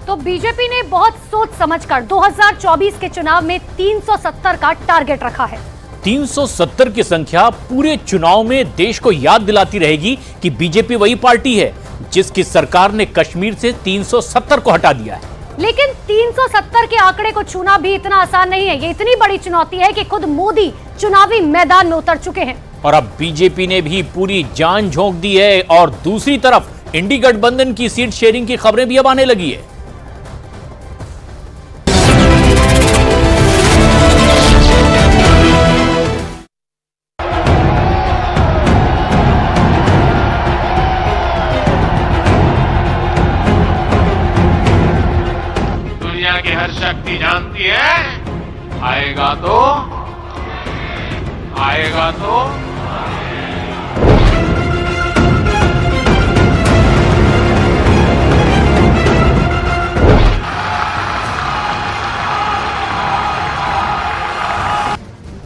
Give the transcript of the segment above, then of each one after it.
तो बीजेपी ने बहुत सोच समझकर 2024 के चुनाव में 370 का टारगेट रखा है। 370 की संख्या पूरे चुनाव में देश को याद दिलाती रहेगी कि बीजेपी वही पार्टी है जिसकी सरकार ने कश्मीर से 370 को हटा दिया है। लेकिन 370 के आंकड़े को छूना भी इतना आसान नहीं है। ये इतनी बड़ी चुनौती है कि खुद मोदी चुनावी मैदान में उतर चुके हैं। और अब बीजेपी ने भी पूरी जान झोंक दी है और दूसरी तरफ इंडी गठबंधन की सीट शेयरिंग की खबरें भी अब आने लगी है। दुनिया की हर शक्ति जानती है, आएगा तो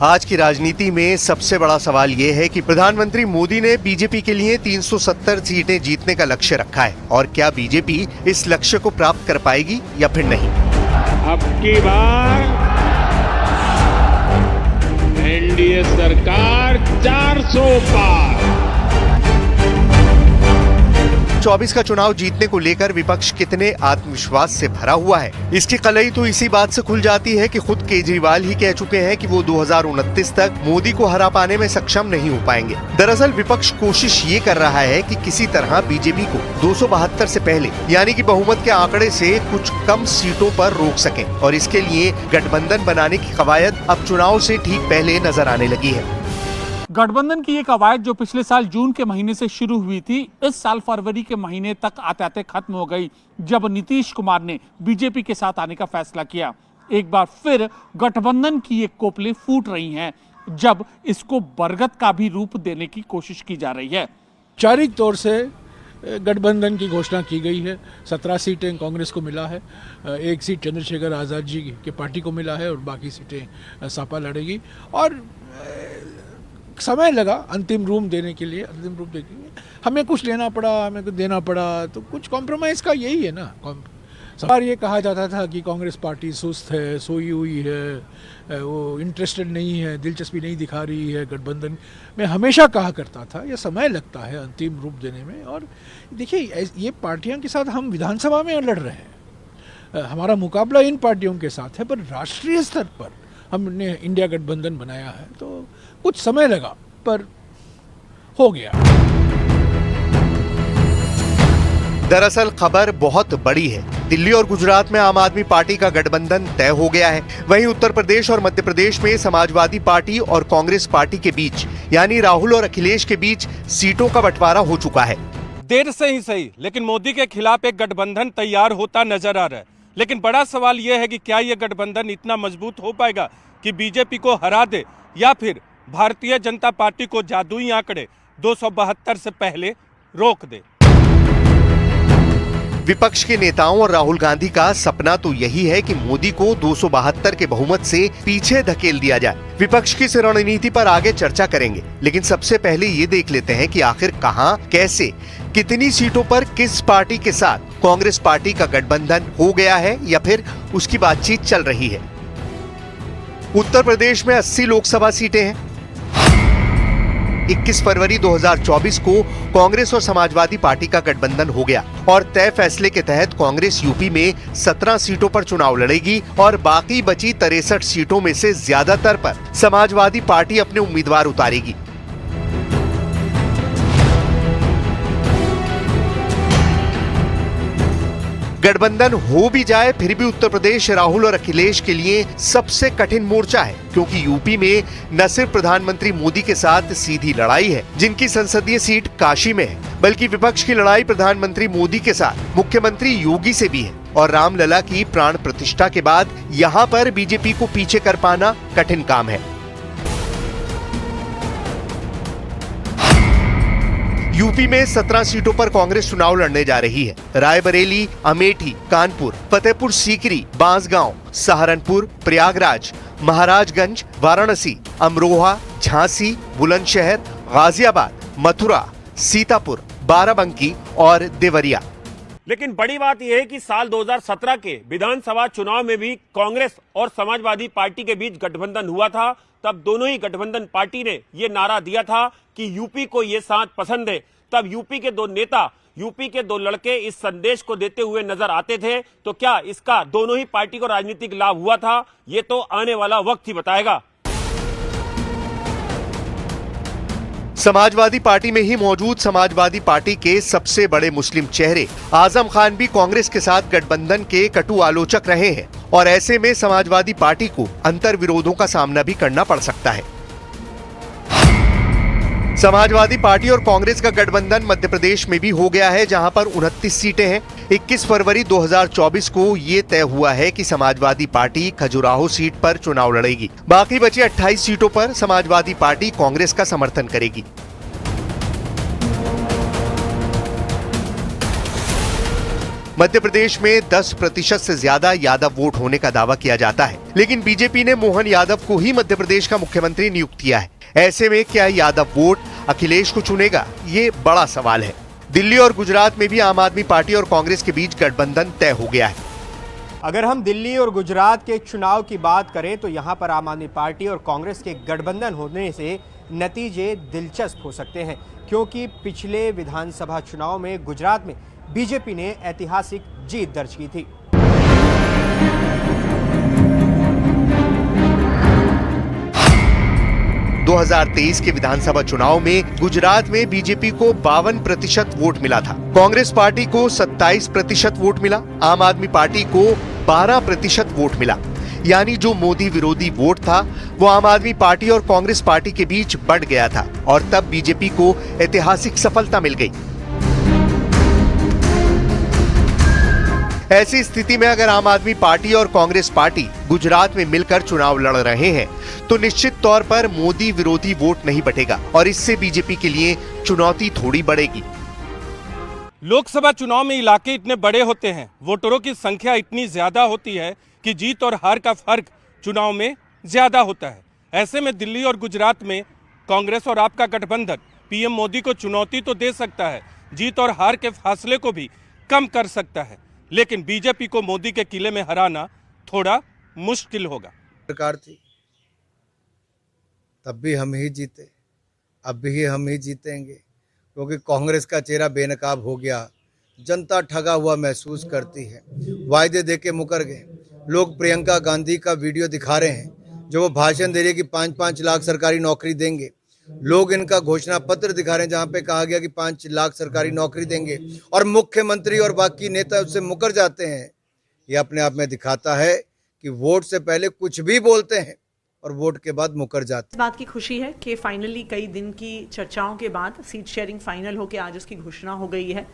आज की राजनीति में सबसे बड़ा सवाल ये है कि प्रधानमंत्री मोदी ने बीजेपी के लिए 370 सीटें जीतने का लक्ष्य रखा है और क्या बीजेपी इस लक्ष्य को प्राप्त कर पाएगी या फिर नहीं। अब की बार एनडीए सरकार 400 पार। 24 का चुनाव जीतने को लेकर विपक्ष कितने आत्मविश्वास से भरा हुआ है, इसकी कलई तो इसी बात से खुल जाती है कि खुद केजरीवाल ही कह चुके हैं कि वो 2029 तक मोदी को हरा पाने में सक्षम नहीं हो पाएंगे। दरअसल विपक्ष कोशिश ये कर रहा है कि किसी तरह बीजेपी को 272 से पहले यानी कि बहुमत के आंकड़े से कुछ कम सीटों पर रोक सके और इसके लिए गठबंधन बनाने की कवायद अब चुनाव से ठीक पहले नजर आने लगी है। गठबंधन की ये कवायद जो पिछले साल जून के महीने से शुरू हुई थी, इस साल फरवरी के महीने तक आते आते खत्म हो गई जब नीतीश कुमार ने बीजेपी के साथ आने का फैसला किया। एक बार फिर गठबंधन की ये कोपलें फूट रही हैं जब इसको बरगद का भी रूप देने की कोशिश की जा रही है। औपचारिक तौर से गठबंधन की घोषणा की गई है। 17 सीटें कांग्रेस को मिला है, 1 सीट चंद्रशेखर आजाद जी के पार्टी को मिला है और बाकी सीटें सपा लड़ेगी। और समय लगा अंतिम रूप देने के लिए, हमें कुछ लेना पड़ा, हमें कुछ देना पड़ा, तो कुछ कॉम्प्रोमाइज़ का यही है ना। बार ये कहा जाता था कि कांग्रेस पार्टी सुस्त है, सोई हुई है, वो इंटरेस्टेड नहीं है, दिलचस्पी नहीं दिखा रही है गठबंधन में। हमेशा कहा करता था ये समय लगता है अंतिम रूप देने में। और देखिए ये पार्टियों के साथ हम विधानसभा में लड़ रहे हैं, हमारा मुकाबला इन पार्टियों के साथ है, पर राष्ट्रीय स्तर पर हमने इंडिया गठबंधन बनाया है तो कुछ समय लगा पर हो गया। दरअसल खबर बहुत बड़ी है। दिल्ली और गुजरात में आम आदमी पार्टी का गठबंधन तय हो गया है। वहीं उत्तर प्रदेश और मध्य प्रदेश में समाजवादी पार्टी और कांग्रेस पार्टी के बीच यानी राहुल और अखिलेश के बीच सीटों का बंटवारा हो चुका है। देर से ही सही, लेकिन मोदी के खिलाफ एक गठबंधन तैयार होता नजर आ रहा है। लेकिन बड़ा सवाल यह है कि क्या यह गठबंधन इतना मजबूत हो पाएगा कि बीजेपी को हरा दे या फिर भारतीय जनता पार्टी को जादुई आंकड़े 272 से पहले रोक दे। विपक्ष के नेताओं और राहुल गांधी का सपना तो यही है कि मोदी को 272 के बहुमत से पीछे धकेल दिया जाए। विपक्ष की इस रणनीति पर आगे चर्चा करेंगे, लेकिन सबसे पहले ये देख लेते हैं कि आखिर कहां, कैसे, कितनी सीटों पर किस पार्टी के साथ कांग्रेस पार्टी का गठबंधन हो गया है या फिर उसकी बातचीत चल रही है। उत्तर प्रदेश में 80 लोकसभा सीटें हैं। 21 फरवरी 2024 को कांग्रेस और समाजवादी पार्टी का गठबंधन हो गया और तय फैसले के तहत कांग्रेस यूपी में 17 सीटों पर चुनाव लड़ेगी और बाकी बची 63 सीटों में से ज्यादातर पर समाजवादी पार्टी अपने उम्मीदवार उतारेगी। गठबंधन हो भी जाए फिर भी उत्तर प्रदेश राहुल और अखिलेश के लिए सबसे कठिन मोर्चा है, क्योंकि यूपी में न सिर्फ प्रधानमंत्री मोदी के साथ सीधी लड़ाई है जिनकी संसदीय सीट काशी में है, बल्कि विपक्ष की लड़ाई प्रधानमंत्री मोदी के साथ मुख्यमंत्री योगी से भी है। और रामलला की प्राण प्रतिष्ठा के बाद यहाँ पर बीजेपी को पीछे कर पाना कठिन काम है। यूपी में 17 सीटों पर कांग्रेस चुनाव लड़ने जा रही है। रायबरेली, अमेठी, कानपुर, फतेहपुर सीकरी, बांसगांव, सहारनपुर, प्रयागराज, महाराजगंज, वाराणसी, अमरोहा, झांसी, बुलंदशहर, गाजियाबाद, मथुरा, सीतापुर, बाराबंकी और देवरिया। लेकिन बड़ी बात यह है कि साल 2017 के विधानसभा चुनाव में भी कांग्रेस और समाजवादी पार्टी के बीच गठबंधन हुआ था। तब दोनों ही गठबंधन पार्टी ने यह नारा दिया था कि यूपी को ये साथ पसंद है। तब यूपी के दो नेता, यूपी के दो लड़के इस संदेश को देते हुए नजर आते थे। तो क्या इसका दोनों ही पार्टी को राजनीतिक लाभ हुआ था? ये तो आने वाला वक्त ही बताएगा। समाजवादी पार्टी में ही मौजूद समाजवादी पार्टी के सबसे बड़े मुस्लिम चेहरे आजम खान भी कांग्रेस के साथ गठबंधन के कटु आलोचक रहे हैं और ऐसे में समाजवादी पार्टी को अंतर विरोधों का सामना भी करना पड़ सकता है। समाजवादी पार्टी और कांग्रेस का गठबंधन मध्य प्रदेश में भी हो गया है, जहां पर 29 सीटें हैं। 21 फरवरी 2024 को ये तय हुआ है कि समाजवादी पार्टी खजुराहो सीट पर चुनाव लड़ेगी। बाकी बची 28 सीटों पर समाजवादी पार्टी कांग्रेस का समर्थन करेगी। मध्य प्रदेश में 10% से ज्यादा यादव वोट होने का दावा किया जाता है, लेकिन बीजेपी ने मोहन यादव को ही मध्य प्रदेश का मुख्यमंत्री नियुक्त किया है। ऐसे में क्या यादव वोट अखिलेश को चुनेगा, ये बड़ा सवाल है। दिल्ली और गुजरात में भी आम आदमी पार्टी और कांग्रेस के बीच गठबंधन तय हो गया है। अगर हम दिल्ली और गुजरात के चुनाव की बात करें तो यहां पर आम आदमी पार्टी और कांग्रेस के गठबंधन होने से नतीजे दिलचस्प हो सकते हैं, क्योंकि पिछले विधानसभा चुनाव में गुजरात में बीजेपी ने ऐतिहासिक जीत दर्ज की थी। दो 2023 के विधानसभा चुनाव में गुजरात में बीजेपी को 52% वोट मिला था, कांग्रेस पार्टी को 27% वोट मिला, आम आदमी पार्टी को 12% वोट मिला। यानी जो मोदी विरोधी वोट था वो आम आदमी पार्टी और कांग्रेस पार्टी के बीच बढ़ गया था और तब बीजेपी को ऐतिहासिक सफलता मिल गई। ऐसी स्थिति में अगर आम आदमी पार्टी और कांग्रेस पार्टी गुजरात में मिलकर चुनाव लड़ रहे हैं तो निश्चित तौर पर मोदी विरोधी वोट नहीं बटेगा और इससे बीजेपी के लिए चुनौती थोड़ी बढ़ेगी। लोकसभा चुनाव में इलाके इतने बड़े होते हैं, वोटरों की संख्या इतनी ज्यादा होती है कि जीत और हार का फर्क चुनाव में ज्यादा होता है। ऐसे में दिल्ली और गुजरात में कांग्रेस और आपका गठबंधन पीएम मोदी को चुनौती तो दे सकता है, जीत और हार के फासले को भी कम कर सकता है, लेकिन बीजेपी को मोदी के किले में हराना थोड़ा मुश्किल होगा। सरकार थी तब भी हम ही जीते, अब भी हम ही जीतेंगे, क्योंकि कांग्रेस का चेहरा बेनकाब हो गया। जनता ठगा हुआ महसूस करती है, वायदे देके मुकर गए। लोग प्रियंका गांधी का वीडियो दिखा रहे हैं जो वो भाषण दे रही है कि 5-5 लाख सरकारी नौकरी देंगे। लोग इनका घोषणा पत्र दिखा रहे हैं जहां पे कहा गया कि 5 लाख सरकारी नौकरी देंगे और मुख्यमंत्री और बाकी नेता उससे मुकर जाते हैं। ये अपने आप में दिखाता है कि वोट से पहले कुछ भी बोलते हैं और वोट के बाद मुकर जाते हैं। इस बात की खुशी है कि फाइनली कई दिन की चर्चाओं के बाद सीट शेयरिंग फाइनल होकर आज उसकी घोषणा हो गई है।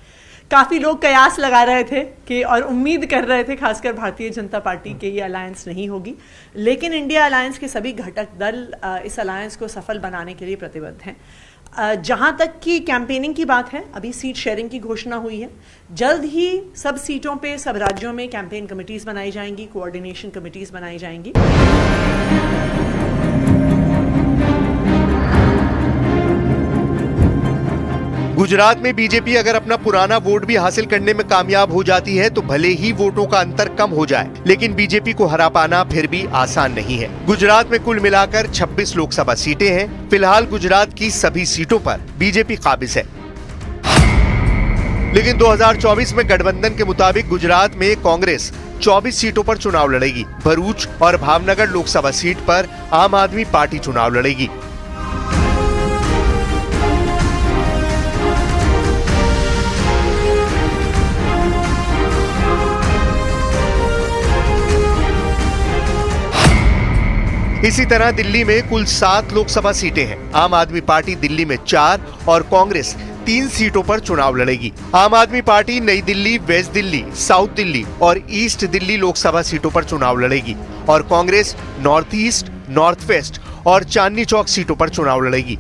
काफ़ी लोग कयास लगा रहे थे कि और उम्मीद कर रहे थे, खासकर भारतीय जनता पार्टी के ये अलायंस नहीं होगी, लेकिन इंडिया अलायंस के सभी घटक दल इस अलायंस को सफल बनाने के लिए प्रतिबद्ध हैं। जहां तक की कैंपेनिंग की बात है, अभी सीट शेयरिंग की घोषणा हुई है। जल्द ही सब सीटों पे सब राज्यों में कैंपेन कमिटीज़ बनाई जाएंगी, कोऑर्डिनेशन कमिटीज़ बनाई जाएंगी। गुजरात में बीजेपी अगर अपना पुराना वोट भी हासिल करने में कामयाब हो जाती है तो भले ही वोटों का अंतर कम हो जाए, लेकिन बीजेपी को हरा पाना फिर भी आसान नहीं है। गुजरात में कुल मिलाकर 26 लोकसभा सीटें हैं। फिलहाल गुजरात की सभी सीटों पर बीजेपी काबिज है, लेकिन 2024 में गठबंधन के मुताबिक गुजरात में कांग्रेस 24 सीटों पर चुनाव लड़ेगी। भरूच और भावनगर लोकसभा सीट पर आम आदमी पार्टी चुनाव लड़ेगी। इसी तरह दिल्ली में कुल 7 लोकसभा सीटें हैं। आम आदमी पार्टी दिल्ली में 4 और कांग्रेस 3 सीटों पर चुनाव लड़ेगी। आम आदमी पार्टी नई दिल्ली, वेस्ट दिल्ली, साउथ दिल्ली और ईस्ट दिल्ली लोकसभा सीटों पर चुनाव लड़ेगी और Congress north east, north west और चांदनी चौक सीटों पर चुनाव लड़ेगी।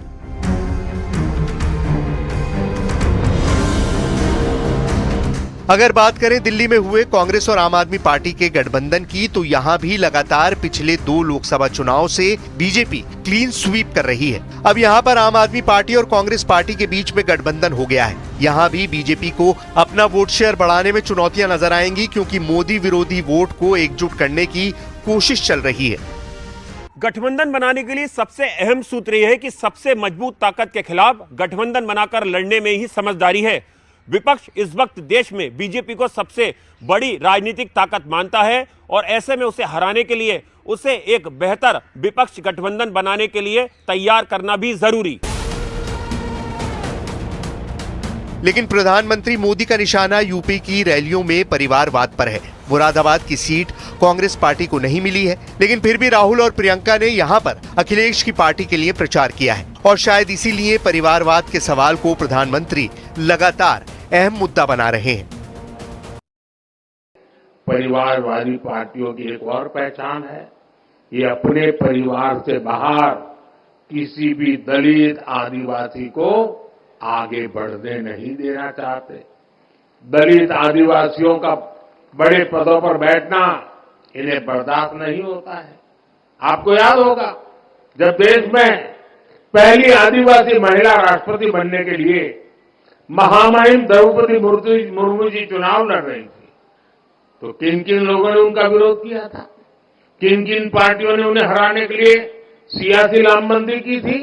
अगर बात करें दिल्ली में हुए कांग्रेस और आम आदमी पार्टी के गठबंधन की, तो यहाँ भी लगातार पिछले 2 लोकसभा चुनाव से बीजेपी क्लीन स्वीप कर रही है। अब यहाँ पर आम आदमी पार्टी और कांग्रेस पार्टी के बीच में गठबंधन हो गया है। यहाँ भी बीजेपी को अपना वोट शेयर बढ़ाने में चुनौतियां नजर आएंगी, क्योंकि मोदी विरोधी वोट को एकजुट करने की कोशिश चल रही है। गठबंधन बनाने के लिए सबसे अहम सूत्र यह है कि सबसे मजबूत ताकत के खिलाफ गठबंधन बनाकर लड़ने में ही समझदारी है। विपक्ष इस वक्त देश में बीजेपी को सबसे बड़ी राजनीतिक ताकत मानता है और ऐसे में उसे हराने के लिए उसे एक बेहतर विपक्ष गठबंधन बनाने के लिए तैयार करना भी जरूरी। लेकिन प्रधानमंत्री मोदी का निशाना यूपी की रैलियों में परिवारवाद पर है। मुरादाबाद की सीट कांग्रेस पार्टी को नहीं मिली है, लेकिन फिर भी राहुल और प्रियंका ने यहां पर अखिलेश की पार्टी के लिए प्रचार किया है और शायद इसीलिए परिवारवाद के सवाल को प्रधानमंत्री लगातार अहम मुद्दा बना रहे हैं। परिवारवादी पार्टियों की एक और पहचान है, ये अपने परिवार से बाहर किसी भी दलित आदिवासी को आगे बढ़ने नहीं देना चाहते। दलित आदिवासियों का बड़े पदों पर बैठना इन्हें बर्दाश्त नहीं होता है। आपको याद होगा जब देश में पहली आदिवासी महिला राष्ट्रपति बनने के लिए महामहिम द्रौपदी मुर्मू जी चुनाव लड़ रही थी, तो किन किन लोगों ने उनका विरोध किया था, किन किन पार्टियों ने उन्हें हराने के लिए सियासी लामबंदी की थी।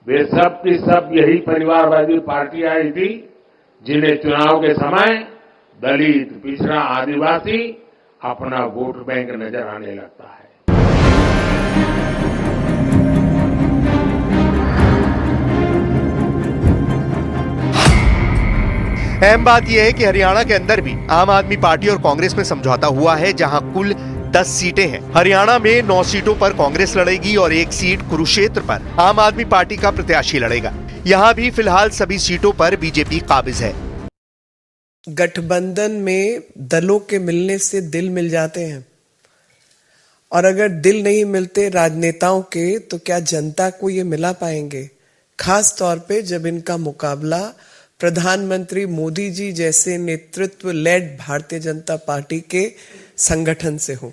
वे सब की सब यही परिवारवादी पार्टियां आई थी, जिन्हें चुनाव के समय दलित, पिछड़ा, आदिवासी अपना वोट बैंक नजर आने लगता है। अहम बात यह है कि हरियाणा के अंदर भी आम आदमी पार्टी और कांग्रेस में समझौता हुआ है, जहां कुल 10 सीटें हैं। हरियाणा में 9 सीटों पर कांग्रेस लड़ेगी और 1 सीट कुरुक्षेत्र पर आम आदमी पार्टी का प्रत्याशी लड़ेगा। यहां भी फिलहाल सभी सीटों पर बीजेपी काबिज है। गठबंधन में दलों के मिलने से दिल मिल जाते हैं, और अगर दिल नहीं मिलते राजनेताओं के, तो क्या जनता को ये मिला पाएंगे? खास तौर पे जब इनका मुकाबला प्रधानमंत्री मोदी जी जैसे नेतृत्व लेड भारतीय जनता पार्टी के संगठन से हो।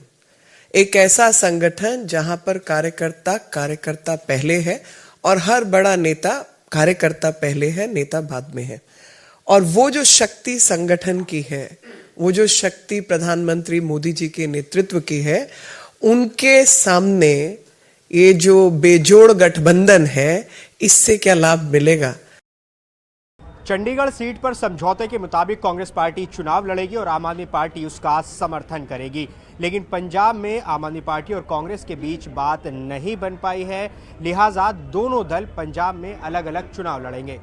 एक ऐसा संगठन जहां पर कार्यकर्ता पहले है और हर बड़ा नेता कार्यकर्ता पहले है, नेता बाद में है। और वो जो शक्ति संगठन की है, वो जो शक्ति प्रधानमंत्री मोदी जी के नेतृत्व की है, उनके सामने ये जो बेजोड़ गठबंधन है, इससे क्या लाभ मिलेगा? चंडीगढ़ सीट पर समझौते के मुताबिक कांग्रेस पार्टी चुनाव लड़ेगी और आम आदमी पार्टी उसका समर्थन करेगी। लेकिन पंजाब में आम आदमी पार्टी और कांग्रेस के बीच बात नहीं बन पाई है, लिहाजा दोनों दल पंजाब में अलग अलग चुनाव लड़ेंगे।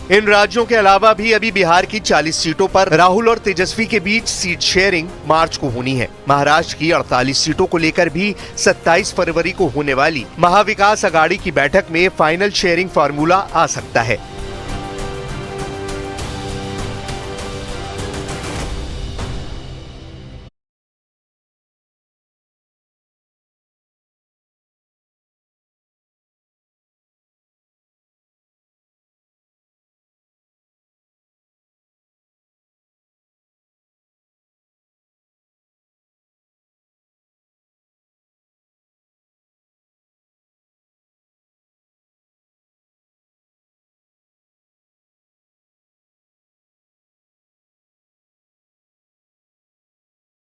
इन राज्यों के अलावा भी अभी बिहार की 40 सीटों पर राहुल और तेजस्वी के बीच सीट शेयरिंग मार्च को होनी है। महाराष्ट्र की 48 सीटों को लेकर भी 27 फरवरी को होने वाली महाविकास अघाड़ी की बैठक में फाइनल शेयरिंग फार्मूला आ सकता है।